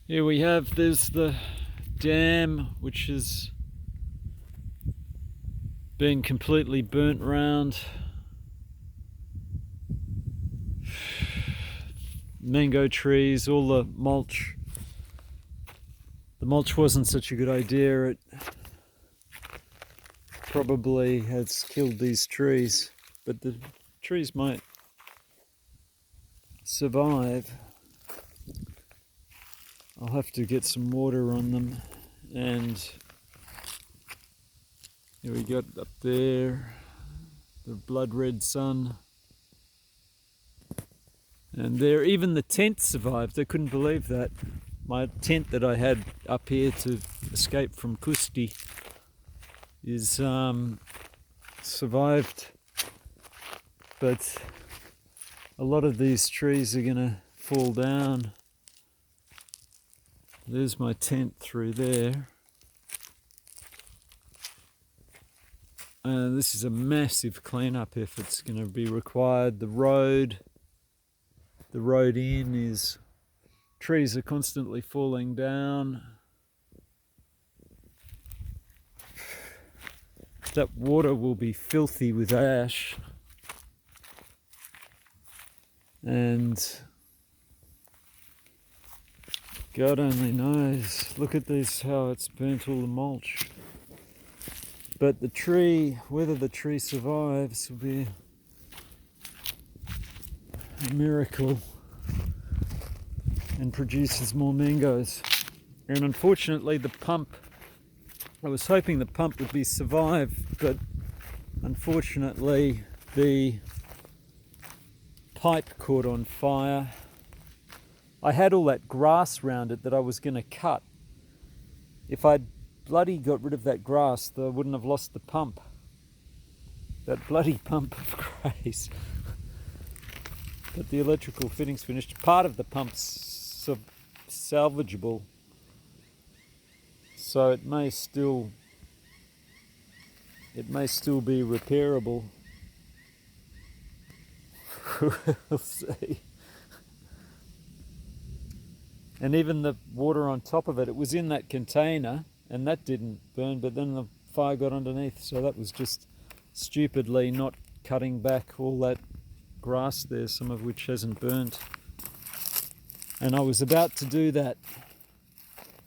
Here we have, there's the dam, which has been completely burnt round. Mango trees, all the mulch. The mulch wasn't such a good idea. It probably has killed these trees, but the trees might survive. I'll have to get some water on them. And here we got up there the blood red sun. And there, even the tent survived. I couldn't believe that. My tent that I had up here to escape from Kusti is survived. But a lot of these trees are gonna fall down. There's my tent through there. This is a massive cleanup effort's going to be required. The road in is, trees are constantly falling down. That water will be filthy with ash. And God only knows. Look at this, how it's burnt all the mulch. But the tree, whether the tree survives, will be a miracle and produces more mangoes. And unfortunately the pump, I was hoping the pump would be survived, but unfortunately the pipe caught on fire. I had all that grass around it that I was going to cut. If I'd bloody got rid of that grass, I wouldn't have lost the pump. That bloody pump of grace. But the electrical fitting's finished. Part of the pump's salvageable, so it may still be repairable. We'll see. And even the water on top of it, it was in that container and that didn't burn, but then the fire got underneath, so that was just stupidly not cutting back all that grass there, some of which hasn't burnt. And I was about to do that,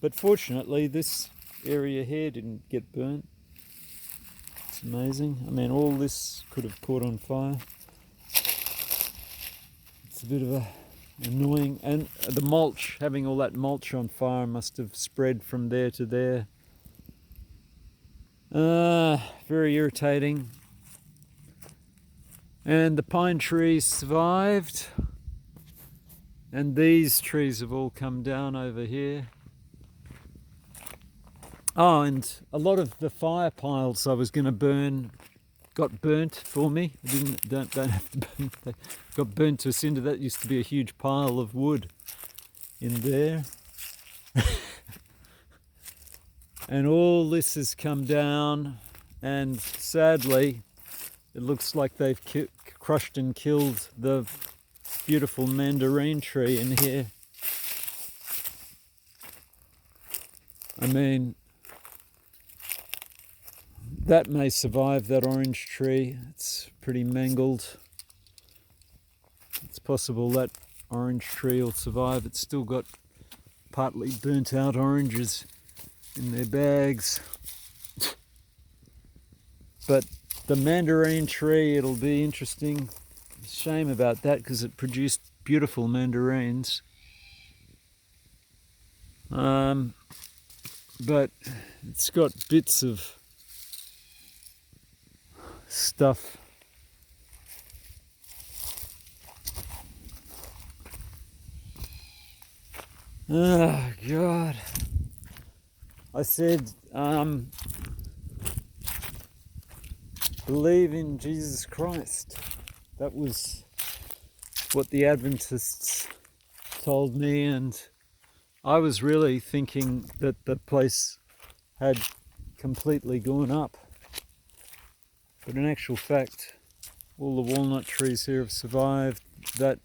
but fortunately this area here didn't get burnt. It's amazing. I mean, all this could have caught on fire. It's a bit of a annoying, and the mulch, having all that mulch on fire must have spread from there to there. Very irritating. And the pine trees survived, and these trees have all come down over here. Oh, and a lot of the fire piles I was going to burn got burnt for me. I don't have to burn. They got burnt to a cinder. That used to be a huge pile of wood in there. And all this has come down, and sadly it looks like they've crushed and killed the beautiful mandarin tree in here. I mean, that may survive, that orange tree. It's pretty mangled. It's possible that orange tree will survive. It's still got partly burnt out oranges in their bags. But the mandarin tree, it'll be interesting. Shame about that because it produced beautiful mandarins. But it's got bits of stuff. Oh God. I said, believe in Jesus Christ. That was what the Adventists told me, and I was really thinking that the place had completely gone up. But in actual fact, all the walnut trees here have survived. That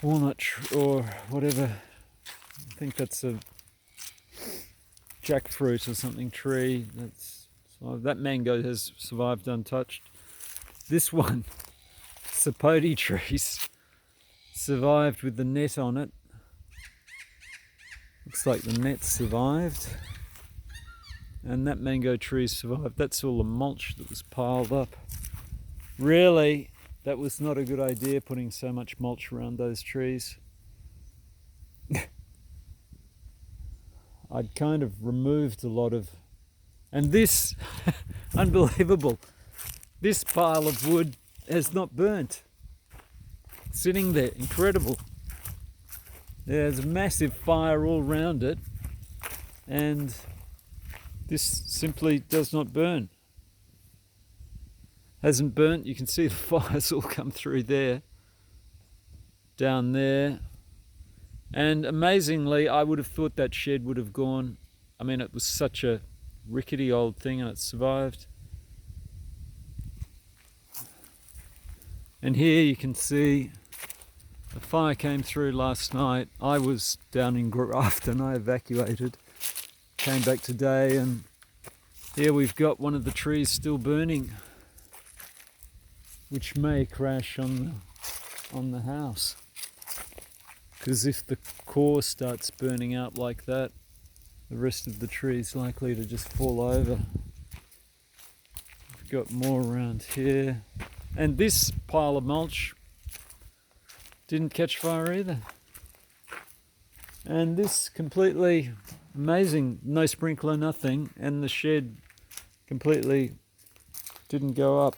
walnut or whatever I think that's a jackfruit or something tree. That mango has survived untouched. This one, sapote trees, survived with the net on it. Looks like the net survived. And that mango tree survived. That's all the mulch that was piled up. Really, that was not a good idea, putting so much mulch around those trees. I'd kind of removed a lot of, and this, unbelievable, this pile of wood has not burnt. Sitting there, incredible. There's a massive fire all around it, and this simply does not burn. Hasn't burnt. You can see the fires all come through there, down there. And amazingly, I would have thought that shed would have gone. I mean, it was such a rickety old thing and it survived. And here you can see the fire came through last night. I was down in Grafton, I evacuated, came back today, and here we've got one of the trees still burning, which may crash on the house. Because if the core starts burning out like that, the rest of the tree is likely to just fall over. We've got more around here. And this pile of mulch didn't catch fire either. And this completely amazing, no sprinkler, nothing, and the shed completely didn't go up.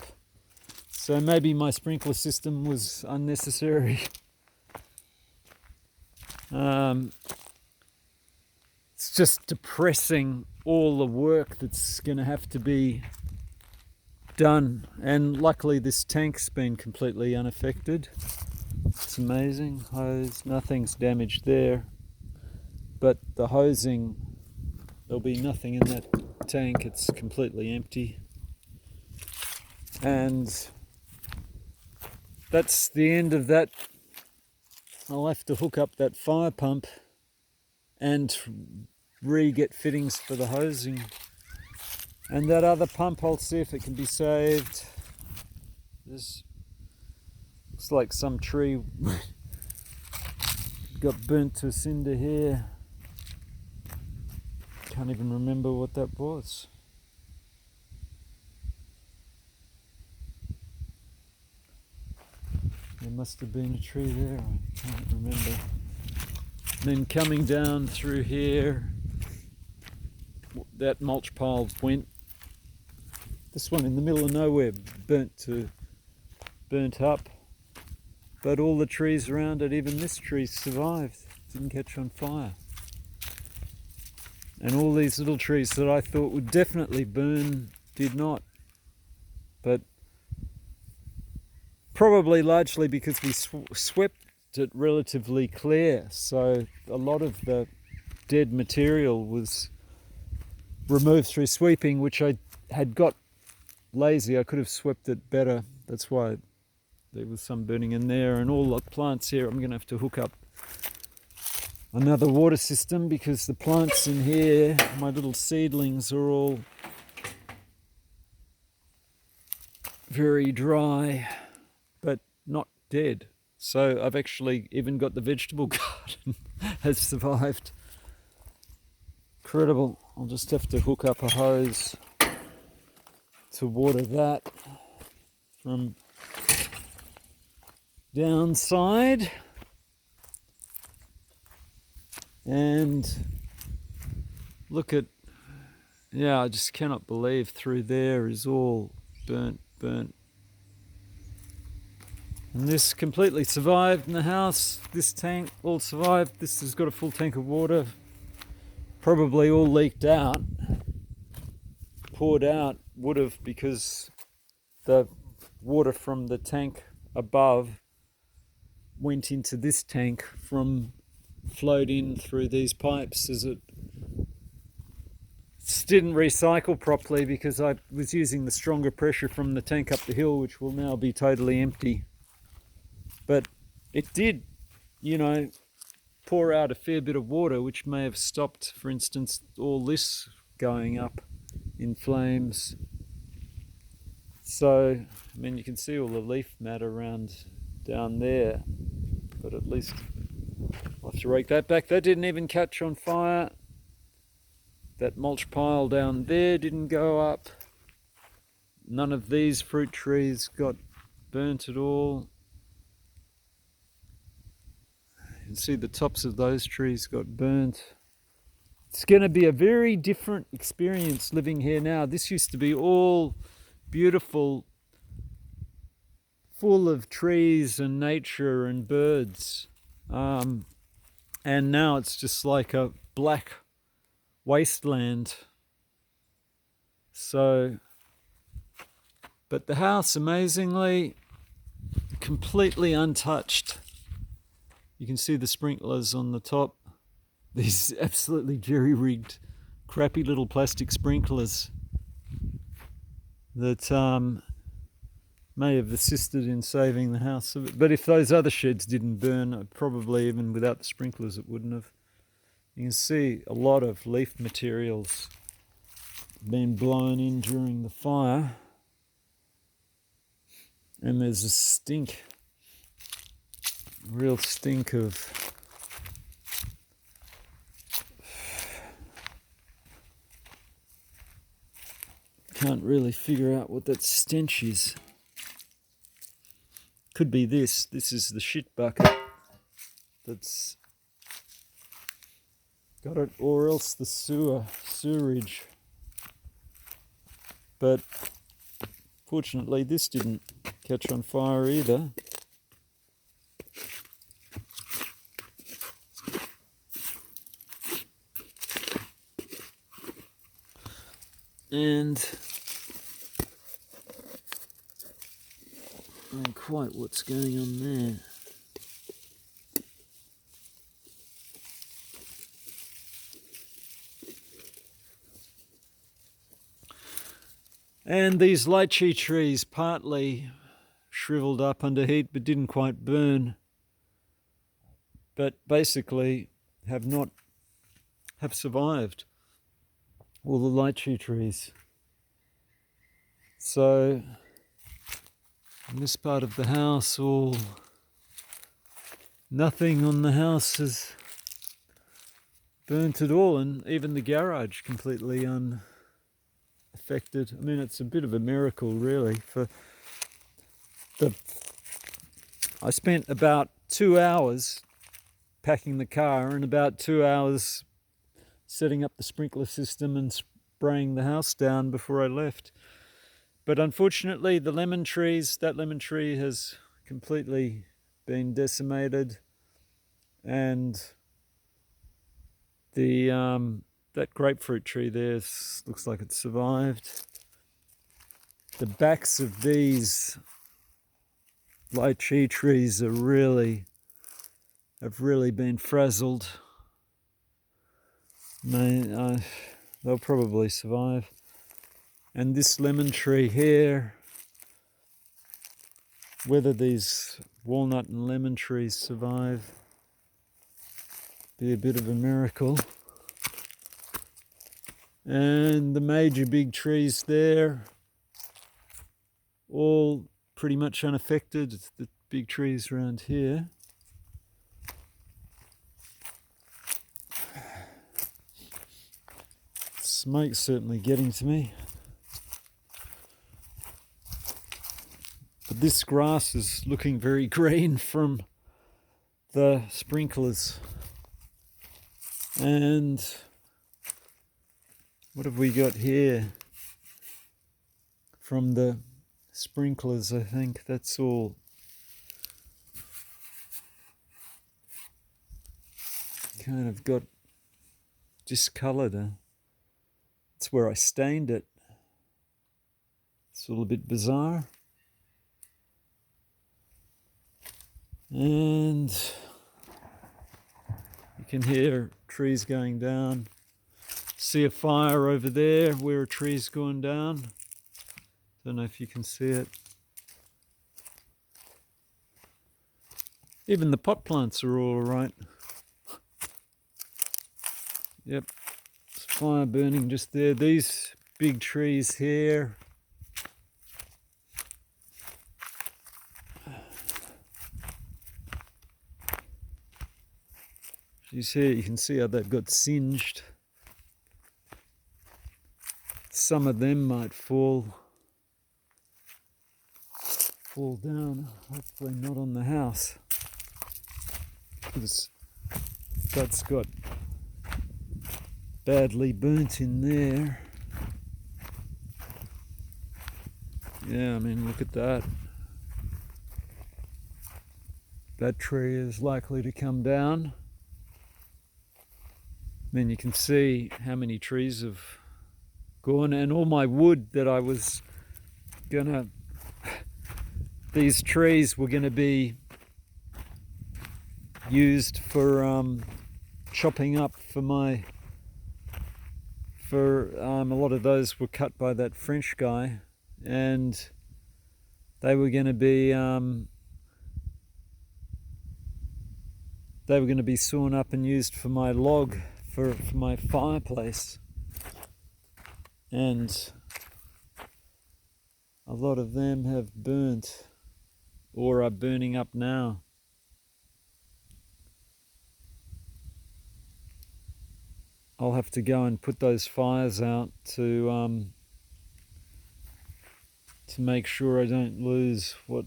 So maybe my sprinkler system was unnecessary. It's just depressing, all the work that's going to have to be done. And luckily this tank's been completely unaffected. It's amazing. Hose, nothing's damaged there. But the hosing, there'll be nothing in that tank. It's completely empty. And that's the end of that. I'll have to hook up that fire pump and re-get fittings for the hosing. And that other pump, I'll see if it can be saved. This looks like some tree got burnt to a cinder here. Can't even remember what that was. There must have been a tree there, I can't remember. And then coming down through here, that mulch pile went. This one in the middle of nowhere burnt up. But all the trees around it, even this tree survived, didn't catch on fire. And all these little trees that I thought would definitely burn did not. But probably largely because we swept it relatively clear, so a lot of the dead material was removed through sweeping, which I had got lazy. I could have swept it better. That's why there was some burning in there. And all the plants here, I'm going to have to hook up another water system because the plants in here, my little seedlings, are all very dry but not dead. So I've actually even got the vegetable garden has survived. Incredible. I'll just have to hook up a hose to water that from downside. And look at, yeah, I just cannot believe through there is all burnt. And this completely survived in the house. This tank all survived. This has got a full tank of water. Probably all leaked out. Poured out, would have, because the water from the tank above went into this tank flowed in through these pipes as it didn't recycle properly because I was using the stronger pressure from the tank up the hill, which will now be totally empty. But it did, pour out a fair bit of water, which may have stopped, for instance, all this going up in flames. So, I mean, you can see all the leaf matter around down there, but at least I'll have to rake that back. That didn't even catch on fire. That mulch pile down there didn't go up. None of these fruit trees got burnt at all. You can see the tops of those trees got burnt. It's going to be a very different experience living here now. This used to be all beautiful, full of trees and nature and birds. And now it's just like a black wasteland. So, but the house, amazingly, completely untouched. You can see the sprinklers on the top. These absolutely jerry-rigged, crappy little plastic sprinklers that may have assisted in saving the house. But if those other sheds didn't burn, probably even without the sprinklers it wouldn't have. You can see a lot of leaf materials been blown in during the fire. And there's a stink, real stink of can't really figure out what that stench is. Could be this. This is the shit bucket that's got it, or else the sewerage. But fortunately this didn't catch on fire either. And I don't know quite what's going on there. And these lychee trees partly shriveled up under heat but didn't quite burn, but basically have survived, all the lychee trees. So in this part of the house, nothing on the house has burnt at all, and even the garage completely unaffected. I mean, it's a bit of a miracle, really. I spent about 2 hours packing the car and about 2 hours setting up the sprinkler system and spraying the house down before I left. But unfortunately, that lemon tree has completely been decimated, and that grapefruit tree there looks like it survived. The backs of these lychee trees have really been frazzled. They'll probably survive. And this lemon tree here, whether these walnut and lemon trees survive, be a bit of a miracle. And the major big trees there, all pretty much unaffected. It's the big trees around here. Smoke's certainly getting to me. But this grass is looking very green from the sprinklers. And what have we got here? From the sprinklers, I think that's all kind of got discoloured. That's where I stained it. It's a little bit bizarre. And you can hear trees going down. See a fire over there where a tree's gone down. Don't know if you can see it. Even the pot plants are all right. Yep, there's fire burning just there. These big trees here. You can see how they've got singed. Some of them might fall down, hopefully not on the house, because that's got badly burnt in there. Yeah, I mean, look at that. That tree is likely to come down. I mean, you can see how many trees have gone, and all my wood that I was gonna, these trees were gonna be used for chopping up for a lot of those were cut by that French guy, and they were going to be sawn up and used for my log for my fireplace, and a lot of them have burnt or are burning up now. I'll have to go and put those fires out to make sure I don't lose what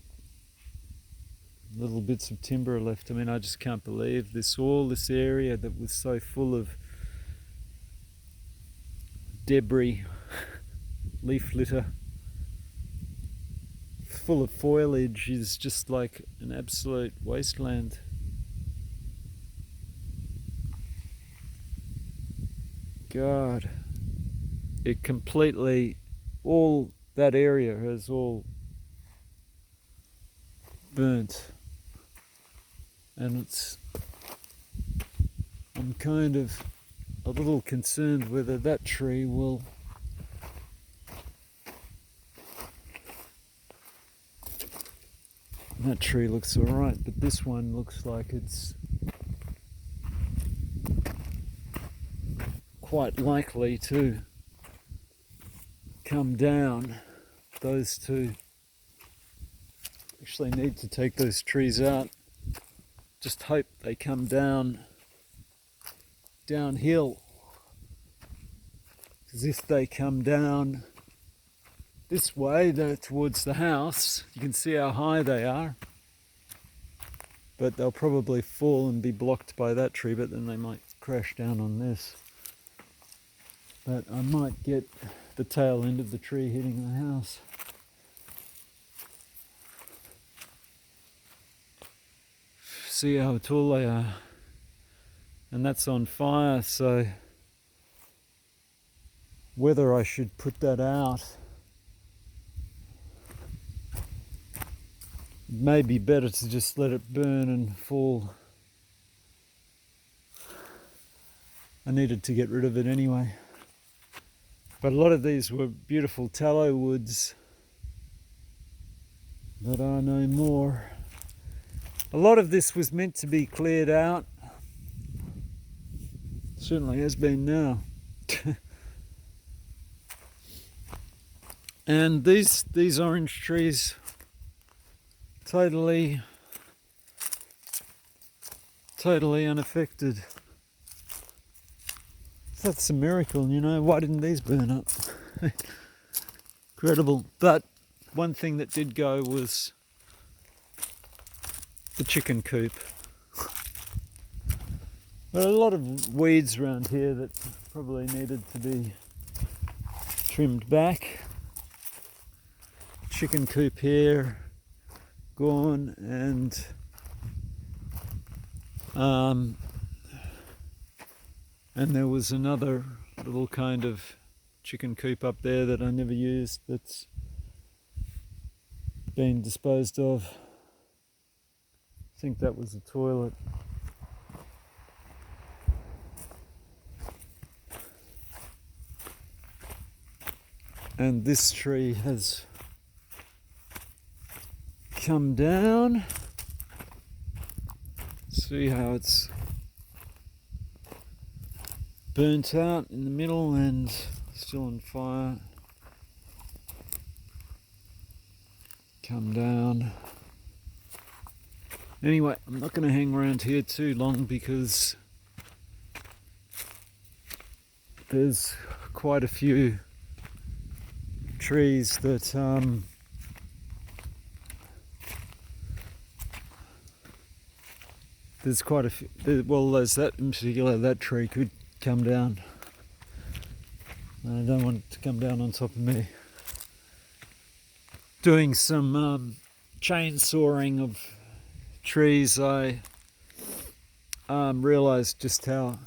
little bits of timber are left. I mean, I just can't believe all this area that was so full of debris, leaf litter, full of foliage, is just like an absolute wasteland. God, it completely, all that area has all burnt, and I'm kind of a little concerned whether that tree will that tree looks alright, but this one looks like it's quite likely to come down. Those two actually need to take those trees out. Just hope they come downhill, because if they come down this way towards the house, you can see how high they are, but they'll probably fall and be blocked by that tree, but then they might crash down on this. But I might get the tail end of the tree hitting the house. See how tall they are. And that's on fire, so whether I should put that out, it may be better to just let it burn and fall. I needed to get rid of it anyway. But a lot of these were beautiful tallow woods that are no more. A lot of this was meant to be cleared out. Certainly has been now. And these orange trees, totally unaffected. That's a miracle, you know. Why didn't these burn up? Incredible. But one thing that did go was the chicken coop. There are a lot of weeds around here that probably needed to be trimmed back. Chicken coop here, gone, and there was another little kind of chicken coop up there that I never used that's been disposed of. I think that was a toilet. And this tree has come down. See how it's burnt out in the middle and still on fire. Come down. Anyway, I'm not going to hang around here too long because there's quite a few trees that there's quite a few, well, there's that in particular, that tree could come down. And I don't want it to come down on top of me. Doing some chainsawing of trees, I realised just how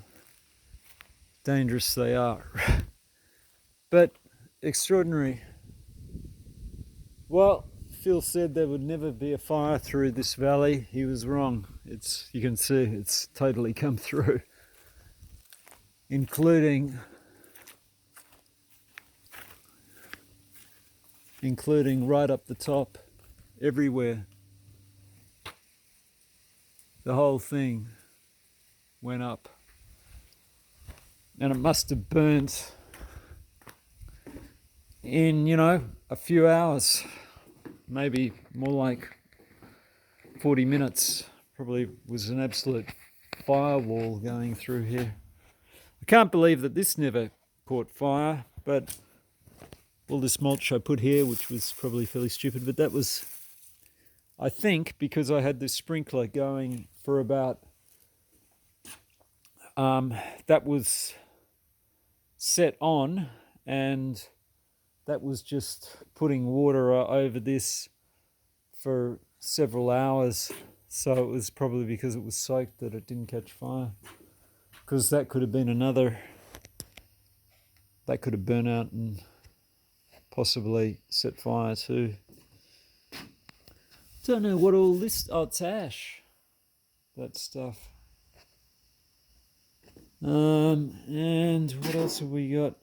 dangerous they are. But extraordinary. Well, Phil said there would never be a fire through this valley. He was wrong. You can see it's totally come through, including right up the top, everywhere. The whole thing went up, and it must have burnt in, a few hours, maybe more like 40 minutes. Probably was an absolute firewall going through here. I can't believe that this never caught fire, but all this mulch I put here, which was probably fairly stupid, but that was, I think, because I had this sprinkler going for about, that was set on, and that was just putting water over this for several hours. So it was probably because it was soaked that it didn't catch fire. Because that could have been that could have burnt out and possibly set fire too. Don't know what all this, it's ash, that stuff. And what else have we got?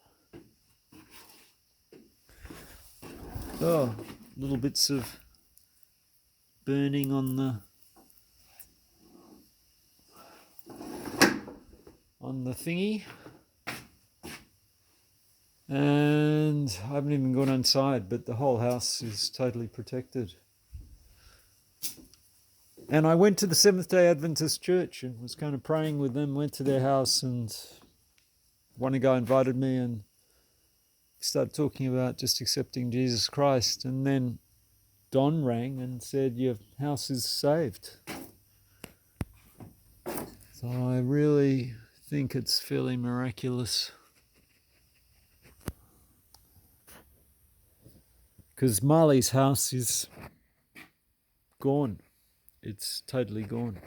Oh, little bits of burning on the thingy. And I haven't even gone inside, but the whole house is totally protected. And I went to the Seventh-day Adventist Church and was kind of praying with them, went to their house, and one guy invited me and started talking about just accepting Jesus Christ. And then Don rang and said, your house is saved. So I really think it's fairly miraculous. Because Marley's house is gone. It's totally gone.